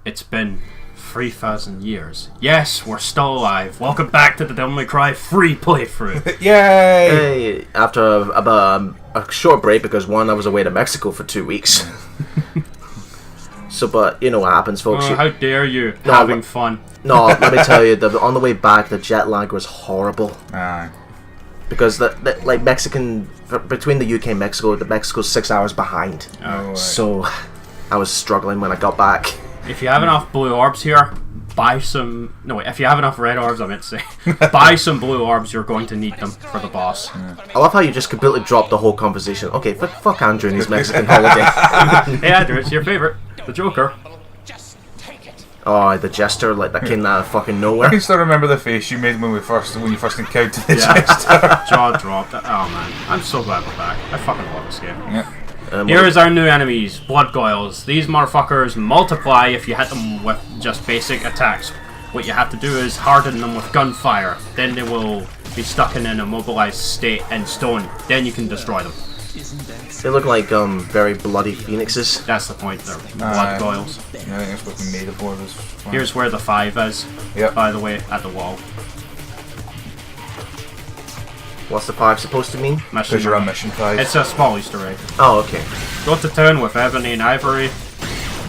It's been 3,000 years. Yes, we're still alive. Welcome back to the Devil May Cry free playthrough. Yay! Hey, after a short break, because I was away to Mexico for 2 weeks. But you know what happens, folks. Oh, how dare you, having fun. No, let me tell you, on the way back, the jet lag was horrible. Because between the UK and Mexico, Mexico's 6 hours behind. Oh, right. So I was struggling when I got back. If you have enough blue orbs here, buy some... No, wait, if you have enough red orbs, I meant to say. Buy some blue orbs, you're going to need them for the boss. I love how you just completely dropped the whole conversation. Okay, fuck Andrew and his Mexican holiday. Hey Andrew, it's your favourite, the Joker. Oh, the jester, like that came out of fucking nowhere. I can still remember the face you made when you first encountered the jester. Jaw dropped. Oh man, I'm so glad we're back. I fucking love this game. Yeah. Here is our new enemies, Blood Goyles. These motherfuckers multiply if you hit them with just basic attacks. What you have to do is harden them with gunfire. Then they will be stuck in an immobilized state in stone. Then you can destroy them. They look like very bloody phoenixes. That's the point, they're Blood Goyles. Yeah, I think that's what we made it for. Here's where the 5 is, by the way, at the wall. What's the 5 supposed to mean? Because you're on mission 5. It's a small Easter egg. Oh, okay. Go to town with ebony and ivory.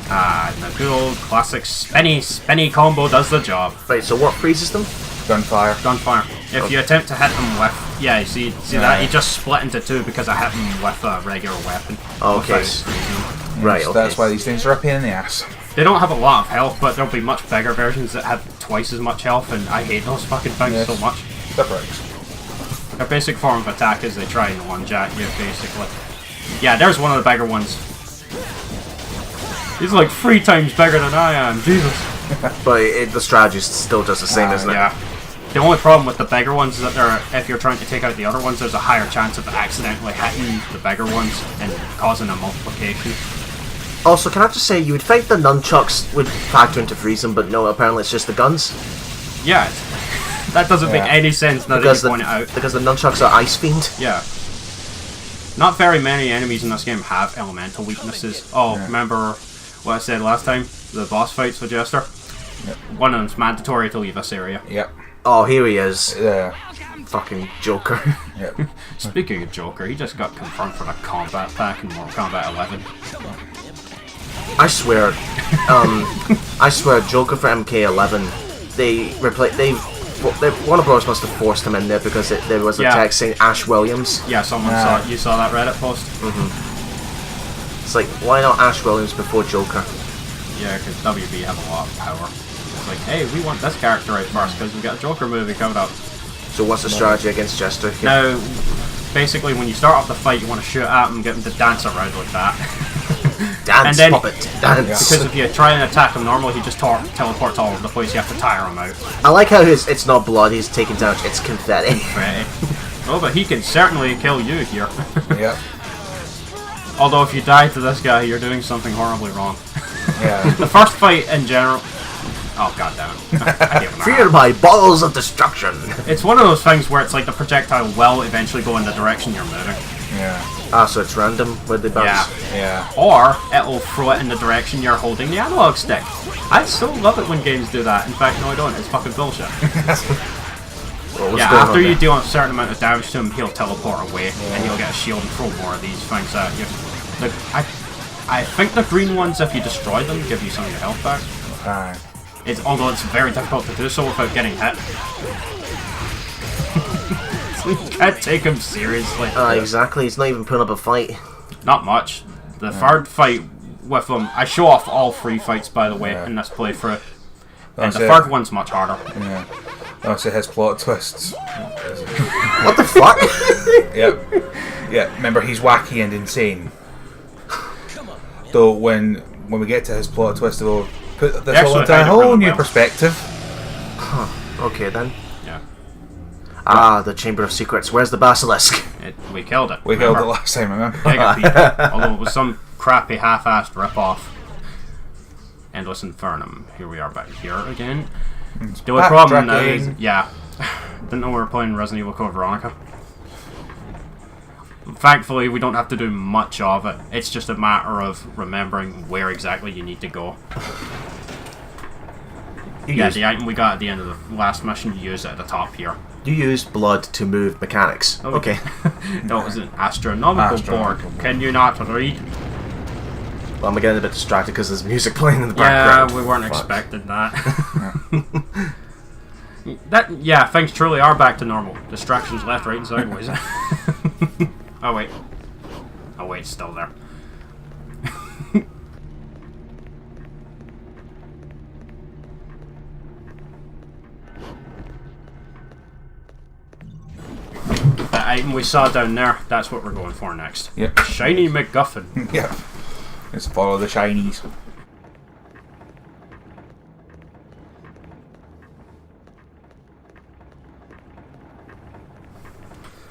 The good old classic spinny combo does the job. Right, so what freezes them? Gunfire. Gunfire. If you attempt to hit him with... Yeah, you see that? He just split into 2 because I hit him with a regular weapon. Okay. Right, okay. That's why these things are a pain in the ass. They don't have a lot of health, but there'll be much bigger versions that have twice as much health, and I hate those fucking things so much. That breaks. Their basic form of attack is they try and one-jack you, basically. Yeah, there's one of the bigger ones. He's like 3 times bigger than I am, Jesus. But the strategy still does the same, isn't it? Yeah. The only problem with the bigger ones is that if you're trying to take out the other ones, there's a higher chance of accidentally hitting the bigger ones and causing a multiplication. Also, can I just say, you would think the nunchucks would factor into freezing, but no, apparently it's just the guns. Yeah, that doesn't make any sense now that you point it out. Because the nunchucks are Ice Fiend. Yeah. Not very many enemies in this game have elemental weaknesses. Oh, remember what I said last time? The boss fights with Jester? Yep. One of them's mandatory to leave this area. Yep. Oh, here he is. Yeah. Fucking Joker. Yep. Speaking of Joker, he just got confirmed for the combat pack in Mortal Kombat 11. I swear, Joker for MK11, Warner Bros. Must have forced him in there because there was a text saying Ash Williams. Yeah, someone saw it. You saw that Reddit post? Mm-hmm. It's like, why not Ash Williams before Joker? Yeah, because WB have a lot of power. It's like, hey, we want this character out first because we got a Joker movie coming up. So what's the strategy against Jester? Now, basically, when you start off the fight, you want to shoot at him and get him to dance around like that. Dance, puppet, dance. Because if you try and attack him normally, he just teleports all over the place. You have to tire him out. I like how it's not blood he's taking damage, it's confetti. Right. Oh, but he can certainly kill you here. Yep. Although if you die to this guy, you're doing something horribly wrong. Yeah. The first fight in general... Oh, goddammit. Fear my balls of destruction. It's one of those things where it's like the projectile will eventually go in the direction you're moving. Yeah. Ah, so it's random where they bounce? Yeah. Or it'll throw it in the direction you're holding the analog stick. I still love it when games do that. In fact, no I don't. It's fucking bullshit. Yeah, after you deal a certain amount of damage to him, he'll teleport away and he'll get a shield and throw more of these things at you. Like, I think the green ones, if you destroy them, give you some of your health back. Although it's very difficult to do so without getting hit. You can't take him seriously. Exactly, he's not even putting up a fight. Not much. The third fight with him, I show off all 3 fights by the way in this playthrough. And the third one's much harder. Yeah. That's it has plot twists. What the fuck? Yep. Yeah, remember he's wacky and insane. Though when we get to his plot twist, we'll put this all into a whole new perspective. Huh. Okay then. Yeah. Ah, the Chamber of Secrets. Where's the basilisk? We killed it. We killed it last time, remember? Although it was some crappy half-assed rip-off. Endless Infernum. Here we are back here again. The only problem now is... Yeah. Didn't know we were playing Resident Evil Code Veronica. Thankfully, we don't have to do much of it. It's just a matter of remembering where exactly you need to go. Yeah, the item we got at the end of the last mission, you use it at the top here. You used blood to move mechanics. Oh, okay. That was an astronomical board. Can you not read? Well, I'm getting a bit distracted because there's music playing in the Yeah, background. we weren't expecting that. Yeah, things truly are back to normal. Distractions left, right, and sideways. Oh wait. Oh wait, it's still there. That item we saw down there, that's what we're going for next. Yep. Shiny MacGuffin. Yep. Let's follow the shinies.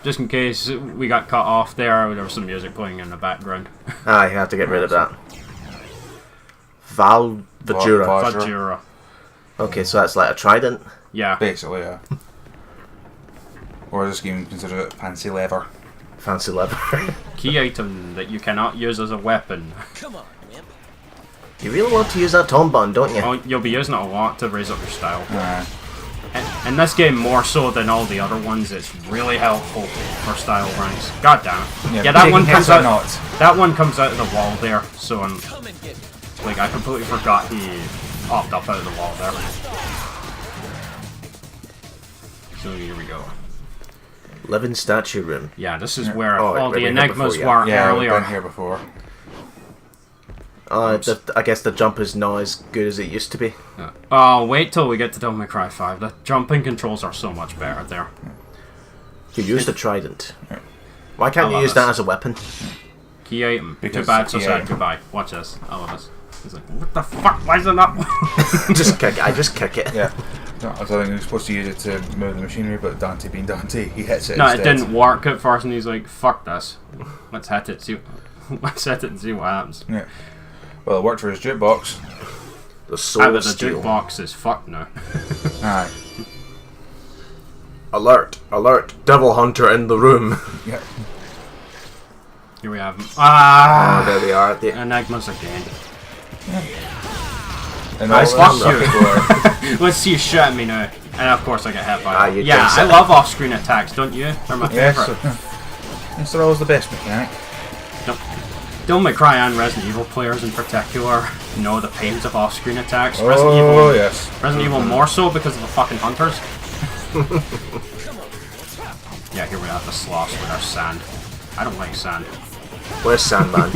Just in case we got cut off there was some music playing in the background. Ah, you have to get rid of that. Vajra. Vajra. Okay, so that's like a trident. Yeah. Basically, yeah. Or this game consider it fancy leather. Fancy leather. Key item that you cannot use as a weapon. Come on, man. You really want to use that tone button, don't you? Oh, you'll be using it a lot to raise up your style. In this game, more so than all the other ones, it's really helpful for style ranks. God damn it. Yeah, that one comes out. That one comes out of the wall there. So like I completely forgot he popped up out of the wall there. So here we go. Living statue room. Yeah, this is where Oh, all the we've been here enigmas before, were Yeah, earlier. we've been here before. I guess the jump is not as good as it used to be. Oh, wait till we get to Devil May Cry 5. The jumping controls are so much better there. You use the trident. Why can't you use that as a weapon? Key item. Because Too bad, it's so a key sad. item. Goodbye. Watch this. I love this. He's like, what the fuck? Why is it not? Just kick it. I just kick it. Yeah. No, I thought he was supposed to use it to move the machinery, but Dante being Dante, he hits it No, instead. it didn't work at first, and he's like, fuck this. Let's hit it. Let's hit it and see what happens. Yeah. Well, it worked for his jukebox. The soul The steel. jukebox is fucked now. Aye. Alert! Alert! Devil hunter in the room. Yeah. Here we have him. Ah! Oh, there they are. The Enigmas again. And Nice all fuck this you. before- Let's see you shoot at me now. And of course I get hit by Ah, it. you Yeah, jinx I it. love off-screen attacks, don't you? They're my Yes. favourite. Mr. Always the best mechanic. Devil May Cry and Resident Evil players in particular know the pains of off-screen attacks. Oh, yes. Resident Evil more so because of the fucking hunters. Yeah, here we have the sloths with our sand. I don't like sand. Where's Sandman?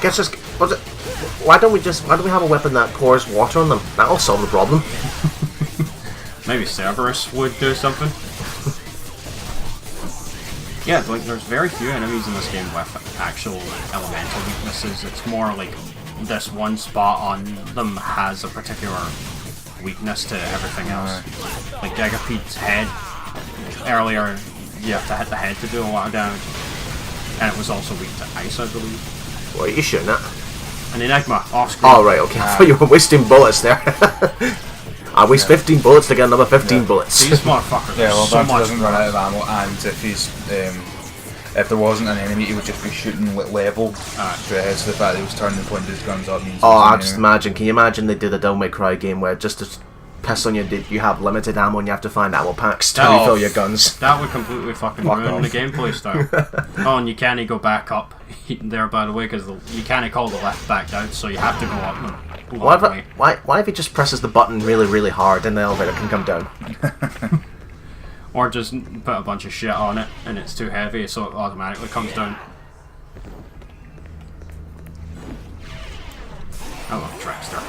Guess just what's it? Why don't we have a weapon that pours water on them? That'll solve the problem. Maybe Cerberus would do something. Yeah, like there's very few enemies in this game with actual elemental weaknesses. It's more like this one spot on them has a particular weakness to everything else. Like Gigapete's head, earlier you have to hit the head to do a lot of damage. And it was also weak to ice, I believe. What are you shooting at? An Enigma, off screen. Oh right, okay. I thought you were wasting bullets there. I waste 15 bullets to get another 15 bullets. These motherfuckers Yeah, well, are so Dante much doesn't run out of ammo, and if he's if there wasn't an enemy, he would just be shooting with level straight ahead. So the fact that he was turning and pointing his guns up means. Oh, I just imagine. Can you imagine they did a Devil May Cry game where just to piss on you, you have limited ammo and you have to find ammo packs to refill your guns? That would completely fucking ruin off. the gameplay style. Oh, and you can't go back up there, by the way, because you can't call the left back down, so you have to go up and Why if he just presses the button really, really hard and the elevator can come down? Or just put a bunch of shit on it and it's too heavy, so it automatically comes down. I love Trickster.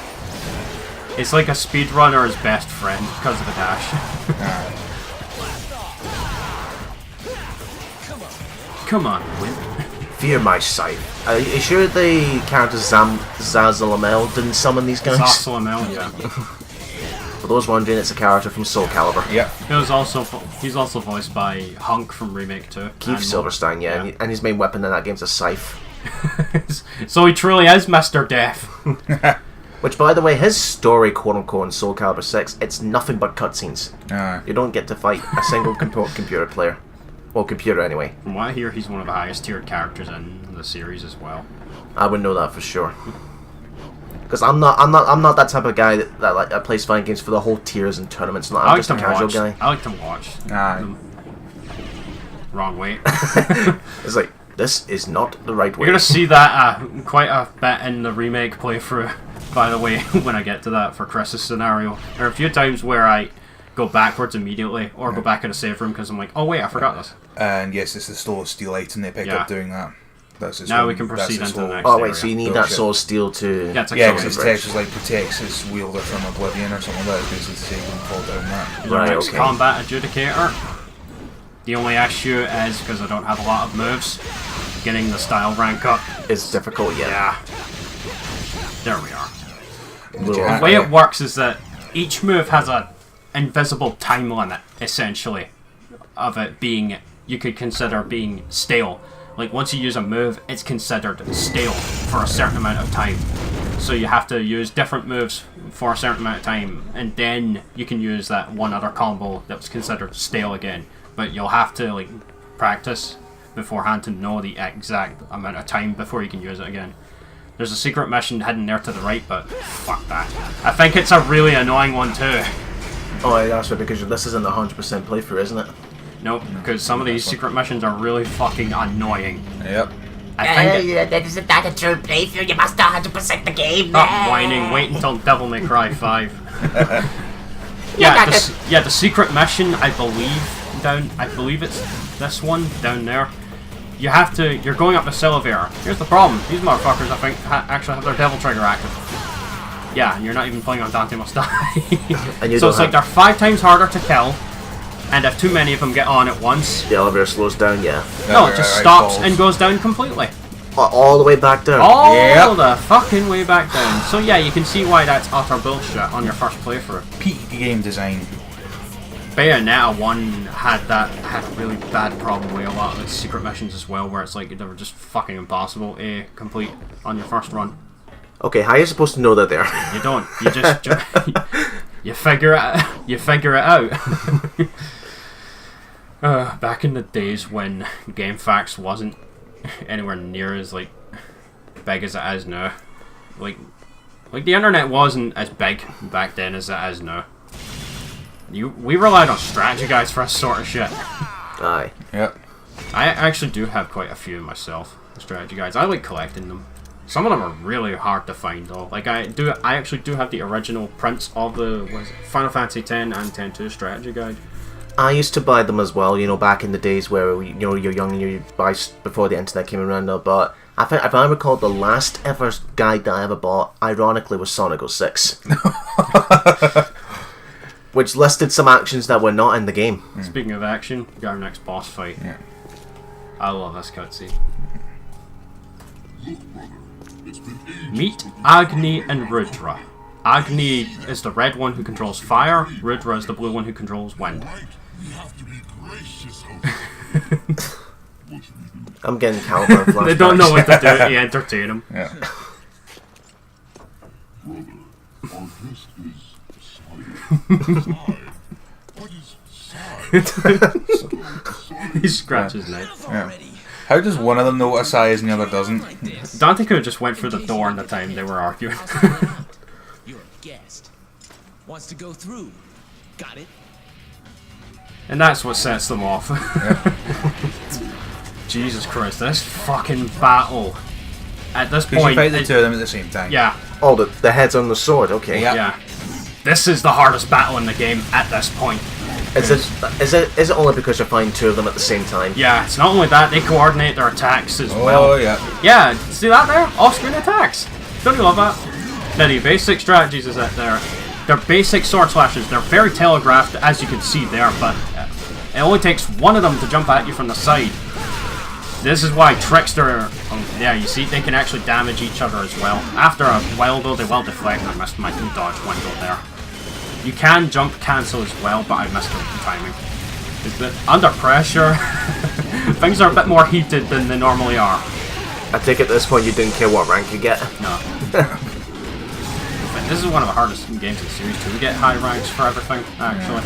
It's like a speedrunner's best friend because of the dash. Come on, wimp. Fear my sight. Are you sure the character Zazalamel didn't summon these guys? Zazalamel, yeah. For those wondering, it's a character from Soul Calibur. Yep. He's also voiced by Hunk from Remake 2. Keith Silverstein, yeah. And his main weapon in that game's a scythe. So he truly is Mr. Death. Which, by the way, his story, quote-unquote, in Soul Calibur 6, it's nothing but cutscenes. Aye. You don't get to fight a single computer player. Well, computer anyway. From what I hear, he's one of the highest tiered characters in the series as well. I would know that for sure. Because I'm not that type of guy that plays fighting games for the whole tiers and tournaments. No, I'm just a casual guy. I like to watch. Wrong way. It's like, this is not the right way. You're gonna see that quite a bit in the remake playthrough, by the way, when I get to that for Chris's scenario. There are a few times where I go backwards immediately, or go back in a save room because I'm like, oh wait, I forgot this. And yes, it's the Soul of Steel item they picked up doing that. Now we can proceed into the next Oh wait, area. so you need that Soul of Steel to... Yeah, because his text like protects his wielder from oblivion or something like that, because it's saying don't fall down that. Right, next combat adjudicator. The only issue is, because I don't have a lot of moves, getting the style rank up is difficult, yeah. There we are. The way it works is that each move has a invisible time limit, essentially, of it being, you could consider being stale. Like, once you use a move, it's considered stale for a certain amount of time. So you have to use different moves for a certain amount of time, and then you can use that one other combo that was considered stale again. But you'll have to, like, practice beforehand to know the exact amount of time before you can use it again. There's a secret mission hidden there to the right, but fuck that. I think it's a really annoying one too. Oh, yeah, that's right, because this isn't a 100% playthrough, isn't it? Nope, because some of these secret missions are really fucking annoying. Yep. I think isn't that a true playthrough? You must 100% the game. Stop whining, wait until Devil May Cry 5. The secret mission, I believe it's this one down there. You're going up the elevator. Here's the problem. These motherfuckers, I think, actually have their devil trigger active. Yeah, and you're not even playing on Dante Must Die. So it's like they're 5 times harder to kill, and if too many of them get on at once... The elevator slows down, yeah. No, it just stops and goes down completely. All the way back down? All the fucking way back down. So yeah, you can see why that's utter bullshit on your first playthrough. Peak game design. Bayonetta 1 had a really bad problem with a lot of its secret missions as well, where it's like they were just fucking impossible to complete on your first run. Okay, how are you supposed to know that there? You don't. You just you figure it out. Back in the days when GameFAQs wasn't anywhere near as like big as it is now, like the internet wasn't as big back then as it is now. We relied on strategy guides for this sort of shit. Aye. Yep. I actually do have quite a few myself, strategy guides. I like collecting them. Some of them are really hard to find though. Like I actually do have the original prints of the Final Fantasy X and X-2 strategy guide. I used to buy them as well, back in the days where you're young and you buy before the internet came around. But I think, if I recall, the last ever guide that I ever bought, ironically, was Sonic 06. Which listed some actions that were not in the game. Speaking of action, we got our next boss fight. Yeah. I love this cutscene. Meet Agni and Rudra. Agni is the red one who controls fire, Rudra is the blue one who controls wind. I'm getting Caliban flashbacks. They don't know what to do to entertain him. Yeah. He scratches his neck. Yeah. How does one of them know what a sigh is and the other doesn't? Dante could have just went through the door in the time they were arguing. You're a guest. Wants to go through. Got it? And that's what sets them off. Yep. Jesus Christ, this fucking battle. At this Because point... you fight the two of them at the same time. Yeah. Oh, the head's on the sword, okay. Yep. Yeah. This is the hardest battle in the game at this point. Is it only because you're fighting two of them at the same time? Yeah, it's not only that, they coordinate their attacks as well. Oh, yeah. Yeah, see that there? Off-screen attacks. Don't you love that? Now, the basic strategies is that they're basic sword slashes. They're very telegraphed, as you can see there, but it only takes one of them to jump at you from the side. This is why Trickster... yeah, you see, they can actually damage each other as well. After a while, though, they will deflect. I missed my dodge window there. You can jump cancel as well, but I missed the timing. Is that under pressure, things are a bit more heated than they normally are. I think at this point you didn't care what rank you get. No. This is one of the hardest games in the series to get high ranks for everything, actually.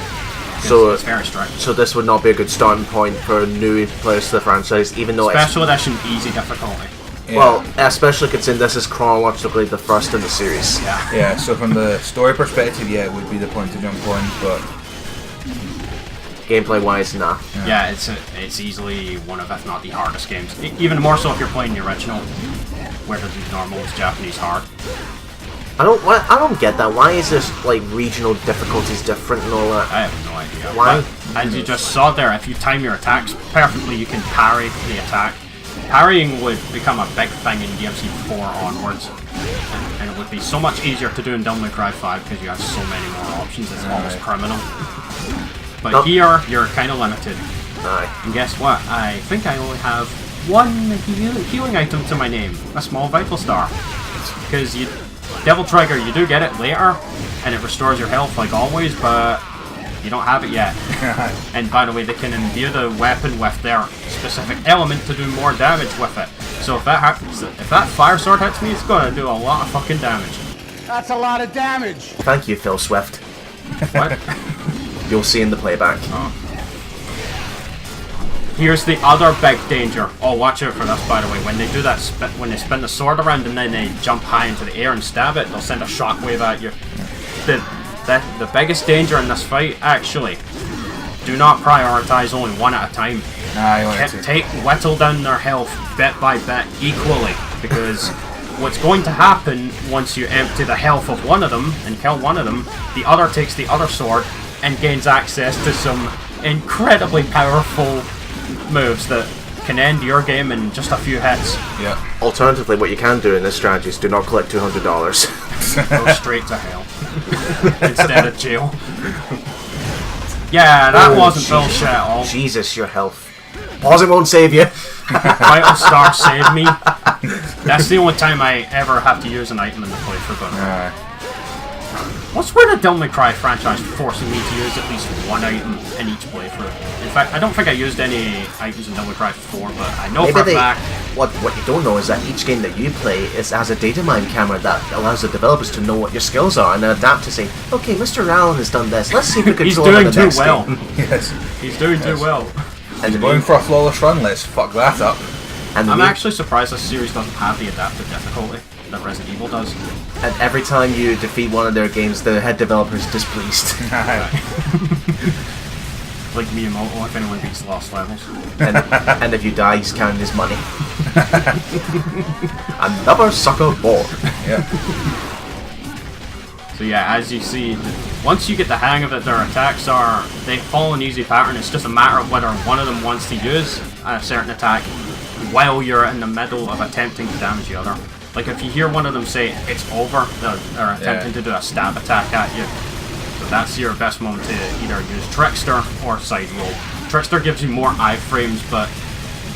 So it's very strict. So this would not be a good starting point for new players to the franchise, even though Special Edition easy difficulty. Yeah. Well, especially considering this is chronologically the first in the series. Yeah, so from the story perspective, yeah, it would be the point to jump on, but Gameplay-wise, nah. Yeah, it's easily one of, if not the hardest games. Even more so if you're playing the original, where the normal is Japanese hard. I don't get that. Why is this like regional difficulties different and all that? I have no idea. Why? But as you just saw there, if you time your attacks perfectly, you can parry the attack. Parrying would become a big thing in DMC 4 onwards, and it would be so much easier to do in Devil May Cry 5 because you have so many more options. It's almost criminal. But here, you're kind of limited. Aye. And guess what? I think I only have one healing item to my name, a small Vital Star. Because Devil Trigger, you do get it later, and it restores your health like always, but you don't have it yet. And by the way, they can imbue the weapon with their specific element to do more damage with it. So if that fire sword hits me, it's gonna do a lot of fucking damage. That's a lot of damage. Thank you, Phil Swift. What? You'll see in the playback. Here's the other big danger. Oh, watch out for this, by the way. When they do that, when they spin the sword around and then they jump high into the air and stab it, they'll send a shockwave at you. The biggest danger in this fight, actually, do not prioritize only one at a time. nah, you want to. Whittle down their health bit by bit equally, because what's going to happen once you empty the health of one of them and kill one of them, the other takes the other sword and gains access to some incredibly powerful moves that can end your game in just a few hits. Yeah. Alternatively, what you can do in this strategy is do not collect $200. Go straight to hell instead of jail. Yeah, that wasn't bullshit at all. Jesus, your health. Pause, it won't save you. Vital Star saved me. That's the only time I ever have to use an item in the playthrough. But what's with the Devil May Cry franchise forcing me to use at least one item in each playthrough? In fact, I don't think I used any items in Devil May Cry 4, but I know for a fact. What you don't know is that each game that you play has a data mine camera that allows the developers to know what your skills are and adapt to say, okay, Mr. Allen has done this. Let's see if we can He's control doing the too next well. game. Yes. He's doing too well. And Going for a flawless run, let's fuck that up. and I'm actually surprised this series doesn't have the adaptive difficulty that Resident Evil does. and every time you defeat one of their games, the head developer is displeased. Like Miyamoto, if anyone beats the lost levels. and if you die, he's counting his money. Another sucker ball. Yeah. So yeah, as you see, once you get the hang of it, their attacks they follow an easy pattern. It's just a matter of whether one of them wants to use a certain attack while you're in the middle of attempting to damage the other. Like if you hear one of them say it's over, they're attempting to do a stab attack at you. So that's your best moment to either use Trickster or Side Roll. Trickster gives you more iframes, but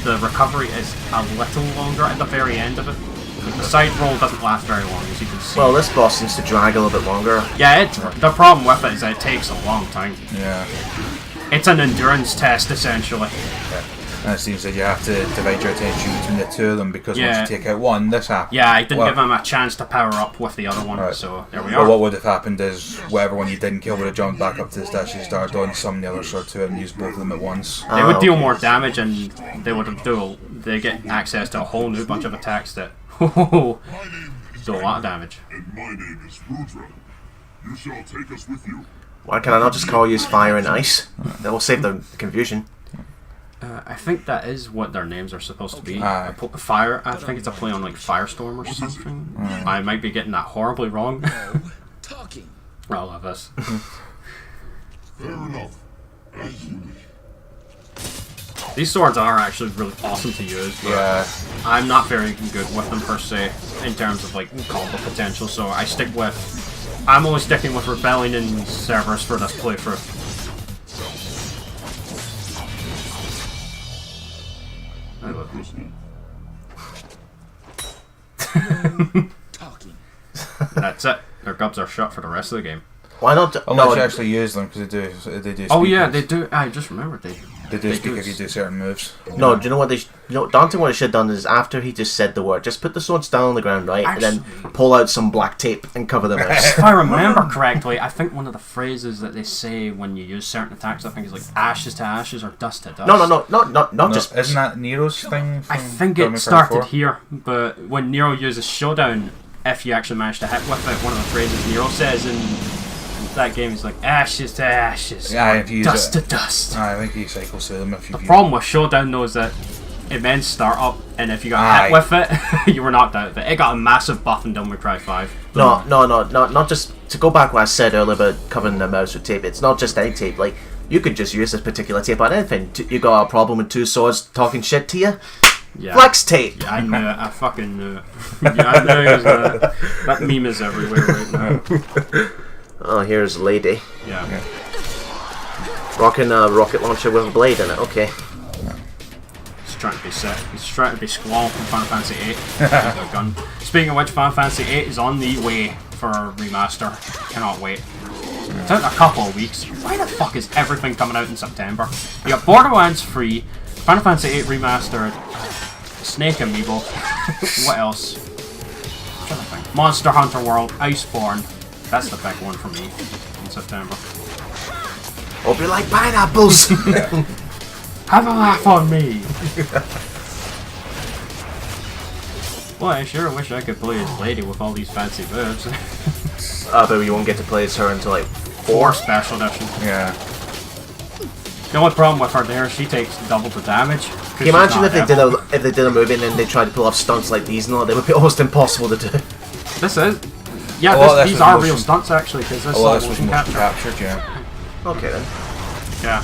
the recovery is a little longer at the very end of it. Like the Side Roll doesn't last very long, as you can see. Well, this boss seems to drag a little bit longer. Yeah, the problem with it is that it takes a long time. Yeah. It's an endurance test, essentially. And it seems that you have to divide your attention between the two of them because Yeah. once you take out one, this happens. Yeah, I didn't give him a chance to power up with the other one, Right. so there we Well, are. what would have happened is whatever one you didn't kill would have jumped back up to the statue and started on some the other sword to and used both of them at once. They would deal okay. more damage, and they get access to a whole new bunch of attacks that do a lot of damage. And my name is Rudra. You shall take us with you. Why can I not just call you Fire and Ice? That will save the confusion. I think that is what their names are supposed to be. Aye. Fire. I think it's a play on like Firestorm or something. I might be getting that horribly wrong. Talking. I love this. Fair enough. As you wish. These swords are actually really awesome to use, but Yeah. I'm not very good with them per se in terms of like combo potential. So I'm only sticking with Rebellion and Cerberus for this playthrough. I love this. Talking. That's it. Their gubs are shut for the rest of the game. Why not? Unless no, you actually use them because they do. Oh yeah, speakers. they do. I just remembered They do speak if you do certain moves. No, do you know what Dante what he should have done is after he just said the word, just put the swords down on the ground, right? And then pull out some black tape and cover the mouse. If I remember correctly, I think one of the phrases that they say when you use certain attacks, I think is like ashes to ashes or dust to dust. Not just... Isn't that Nero's thing? I think it started here, but when Nero uses Showdown, if you actually manage to hit with it, one of the phrases Nero says in that game is like ashes to ashes, dust to dust. I think he cycles through them. The problem with Showdown though is that it meant start up, and if you got hit with it, you were knocked out of it. It got a massive buff in Devil May Cry 5. No, not just to go back what I said earlier about covering the mouse with tape. It's not just any tape. Like you could just use this particular tape on anything. You got a problem with two swords talking shit to you? Yeah. Flex tape. Yeah, I knew it. I fucking knew it. Yeah, I knew it was gonna... That meme is everywhere right now. Oh, here's Lady. Yeah. Rocking a rocket launcher with a blade in it. Okay. He's trying to be sick. He's trying to be Squall from Final Fantasy VIII. A gun. Speaking of which, Final Fantasy VIII is on the way for a remaster. Cannot wait. It's out in a couple of weeks. Why the fuck is everything coming out in September? You got Borderlands 3, Final Fantasy VIII Remastered, Snake Amiibo. What else? I'm trying to think. Monster Hunter World, Iceborne. That's the big one for me in September. Hope you like pineapples. Have a laugh on me. Well, I sure wish I could play as Lady with all these fancy boobs. But you won't get to play as her until like 4 special edition. Yeah. The only problem with her there, she takes double the damage. Can you imagine if they did a movie and then they tried to pull off stunts like these and all? They would be almost impossible to do. This is. Yeah, these are real stunts actually, because this is all motion captured. Yeah. Okay then. Yeah.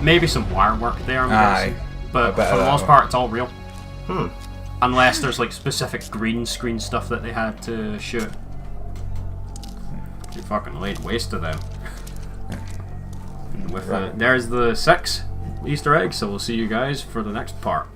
Maybe some wire work there, I'm guessing. But for the most part, it's all real. Unless there's like specific green screen stuff that they had to shoot. You fucking laid waste to them. And with there's the 6 Easter eggs, so we'll see you guys for the next part.